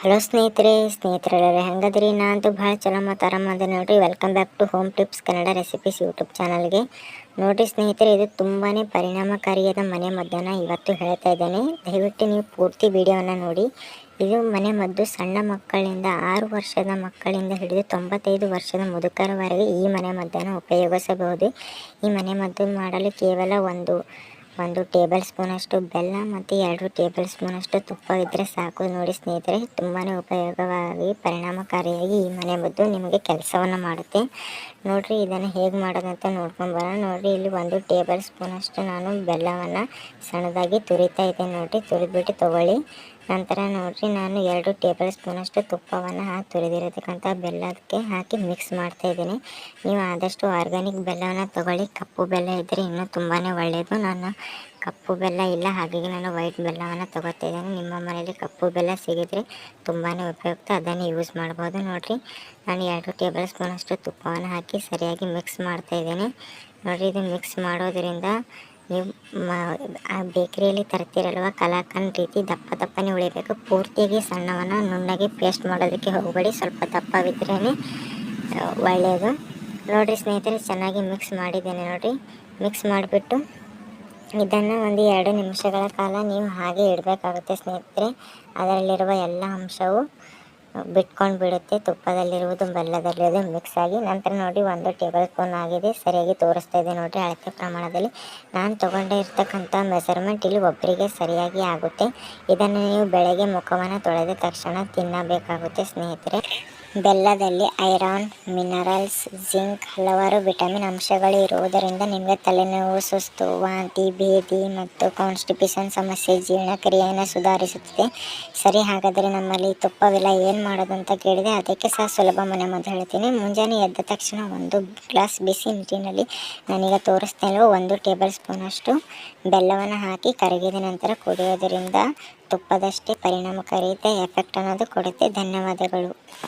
Hello ಸ್ನೇಹಿತರೆಲ್ಲರೂ ಹೆಂಗದ್ರಿ? ನಾನಂತೂ ಭಾಳ ಚಲೋ ಮತ್ತು ಆರಾಮದ ನೋಡಿರಿ. Welcome back to home tips Kannada recipes YouTube ಚಾನಲ್ಗೆ. ನೋಡಿರಿ ಸ್ನೇಹಿತರೆ, ಇದು ತುಂಬಾ ಪರಿಣಾಮಕಾರಿಯಾದ ಮನೆ ಮದ್ದನ್ನು ಇವತ್ತು ಹೇಳ್ತಾ ಇದ್ದೇನೆ. ದಯವಿಟ್ಟು ನೀವು ಪೂರ್ತಿ ವಿಡಿಯೋವನ್ನು ನೋಡಿ. ಇದು ಮನೆ ಮದ್ದು ಸಣ್ಣ ಮಕ್ಕಳಿಂದ 6 ವರ್ಷದ ಮಕ್ಕಳಿಂದ ಹಿಡಿದು 95 ವರ್ಷದ ಮುದುಕರವರೆಗೆ ಈ ಮನೆ ಮದ್ದನ್ನು ಉಪಯೋಗಿಸಬಹುದು. ಈ ಮನೆ ಮದ್ದು ಮಾಡಲು ಕೇವಲ ಒಂದು ಟೇಬಲ್ ಸ್ಪೂನಷ್ಟು ಬೆಲ್ಲ ಮತ್ತು 2 ಟೇಬಲ್ ಸ್ಪೂನಷ್ಟು ತುಪ್ಪ ಇದ್ದರೆ ಸಾಕು. ನೋಡಿ ಸ್ನೇಹಿತರೆ, ತುಂಬಾ ಉಪಯೋಗವಾಗಿ ಪರಿಣಾಮಕಾರಿಯಾಗಿ ಈ ಮನೆ ಮದ್ದು ನಿಮಗೆ ಕೆಲಸವನ್ನು ಮಾಡುತ್ತೆ. ನೋಡಿರಿ, ಇದನ್ನು ಹೇಗೆ ಮಾಡೋದಂತ ನೋಡ್ಕೊಂಡು ಬರೋಣ. ನೋಡಿರಿ, ಇಲ್ಲಿ 1 ಟೇಬಲ್ ಸ್ಪೂನಷ್ಟು ನಾನು ಬೆಲ್ಲವನ್ನು ಸಣ್ಣದಾಗಿ ತುರಿತಾ ಇದ್ದೇನೆ. ನೋಡಿರಿ, ತುರಿದ್ಬಿಟ್ಟು ತೊಗೊಳ್ಳಿ. ನಂತರ ನೋಡಿರಿ, ನಾನು 2 ಟೇಬಲ್ ಸ್ಪೂನಷ್ಟು ತುಪ್ಪವನ್ನು ತುರಿದಿರತಕ್ಕಂಥ ಬೆಲ್ಲಕ್ಕೆ ಹಾಕಿ ಮಿಕ್ಸ್ ಮಾಡ್ತಾ ಇದ್ದೀನಿ. ನೀವು ಆದಷ್ಟು ಆರ್ಗ್ಯಾನಿಕ್ ಬೆಲ್ಲವನ್ನು ತೊಗೊಳ್ಳಿ. ಕಪ್ಪು ಬೆಲ್ಲ ಇದ್ದರೆ ಇನ್ನೂ ತುಂಬಾ ಒಳ್ಳೆಯದು. ನಾನು ಕಪ್ಪು ಬೆಲ್ಲ ಇಲ್ಲ, ಹಾಗಾಗಿ ನಾನು ವೈಟ್ ಬೆಲ್ಲವನ್ನು ತೊಗೋತಾ ಇದ್ದೇನೆ. ನಿಮ್ಮ ಮನೆಯಲ್ಲಿ ಕಪ್ಪು ಬೆಲ್ಲ ಸಿಗಿದ್ರೆ ತುಂಬಾ ಉಪಯುಕ್ತ, ಅದನ್ನು ಯೂಸ್ ಮಾಡ್ಬೋದು. ನೋಡಿರಿ, ನಾನು 2 ಟೇಬಲ್ ಸ್ಪೂನಷ್ಟು ತುಪ್ಪವನ್ನು ಹಾಕಿ ಸರಿಯಾಗಿ ಮಿಕ್ಸ್ ಮಾಡ್ತಾ ಇದ್ದೀನಿ. ನೋಡಿರಿ, ಇದು ಮಿಕ್ಸ್ ಮಾಡೋದರಿಂದ ನೀವು ಬೇಕರಿಯಲ್ಲಿ ತರ್ತಿರಲ್ವ ಕಲಾಕಂಡ್ ರೀತಿ ದಪ್ಪನೇ ಉಳಿಬೇಕು. ಪೂರ್ತಿಯಾಗಿ ಸಣ್ಣವನ್ನು ನುಣ್ಣಗೆ ಪೇಸ್ಟ್ ಮಾಡೋದಕ್ಕೆ ಹೋಗಬೇಡಿ, ಸ್ವಲ್ಪ ದಪ್ಪವಿದ್ರೇ ಒಳ್ಳೆಯದು. ನೋಡಿರಿ ಸ್ನೇಹಿತರೆ, ಚೆನ್ನಾಗಿ ಮಿಕ್ಸ್ ಮಾಡಿದ್ದೇನೆ. ನೋಡಿರಿ, ಮಿಕ್ಸ್ ಮಾಡಿಬಿಟ್ಟು ಇದನ್ನು 2 ನಿಮಿಷಗಳ ಕಾಲ ನೀವು ಹಾಗೆ ಇಡಬೇಕಾಗುತ್ತೆ ಸ್ನೇಹಿತರೆ. ಅದರಲ್ಲಿರುವ ಎಲ್ಲ ಅಂಶವು ಬಿಟ್ಕೊಂಡು ಬಿಡುತ್ತೆ. ತುಪ್ಪದಲ್ಲಿರುವುದು ಬೆಲ್ಲದಲ್ಲಿರೋದು ಮಿಕ್ಸ್ ಆಗಿ. ನಂತರ ನೋಡಿ, 1 ಟೇಬಲ್ ಸ್ಪೂನ್ ಆಗಿದೆ. ಸರಿಯಾಗಿ ತೋರಿಸ್ತಾ ಇದೆ ನೋಡಿರಿ, ಅಳತೆ ಪ್ರಮಾಣದಲ್ಲಿ. ನಾನು ತೊಗೊಂಡಿರ್ತಕ್ಕಂಥ ಮೆಸರ್ಮೆಂಟ್ ಇಲ್ಲಿ ಒಬ್ಬರಿಗೆ ಸರಿಯಾಗಿ ಆಗುತ್ತೆ. ಇದನ್ನು ನೀವು ಬೆಳಗ್ಗೆ ಮುಖವನ್ನು ತೊಳೆದ ತಕ್ಷಣ ತಿನ್ನಬೇಕಾಗುತ್ತೆ ಸ್ನೇಹಿತರೆ. ಬೆಲ್ಲದಲ್ಲಿ ಐರನ್, ಮಿನರಲ್ಸ್, ಜಿಂಕ್, ಹಲವಾರು ವಿಟಮಿನ್ ಅಂಶಗಳು ಇರುವುದರಿಂದ ನಿಮಗೆ ತಲೆನೋವು, ಸುಸ್ತು, ವಾಂತಿ, ಭೇದಿ ಮತ್ತು ಕಾನ್ಸ್ಟಿಪೇಷನ್ ಸಮಸ್ಯೆ, ಜೀರ್ಣಕ್ರಿಯೆಯನ್ನು ಸುಧಾರಿಸುತ್ತದೆ. ಸರಿ, ಹಾಗಾದರೆ ನಮ್ಮಲ್ಲಿ ತುಪ್ಪವಿಲ್ಲ, ಏನು ಮಾಡೋದು ಅಂತ ಕೇಳಿದೆ. ಅದಕ್ಕೆ ಸಹ ಸುಲಭ ಮನೆ ಮದ್ದು ಹೇಳ್ತೀನಿ. ಮುಂಜಾನೆ ಎದ್ದ ತಕ್ಷಣ 1 ಗ್ಲಾಸ್ ಬಿಸಿ ನೀರಿನಲ್ಲಿ ನಾನೀಗ ತೋರಿಸ್ತೇನೆ 1 ಟೇಬಲ್ ಸ್ಪೂನಷ್ಟು ಬೆಲ್ಲವನ್ನು ಹಾಕಿ ಕರಗಿದ ನಂತರ ಕುಡಿಯೋದರಿಂದ ತುಪ್ಪದಷ್ಟೇ ಪರಿಣಾಮಕಾರಿಯಾದ ಎಫೆಕ್ಟ್ ಅನ್ನೋದು ಕೊಡುತ್ತೆ. ಧನ್ಯವಾದಗಳು.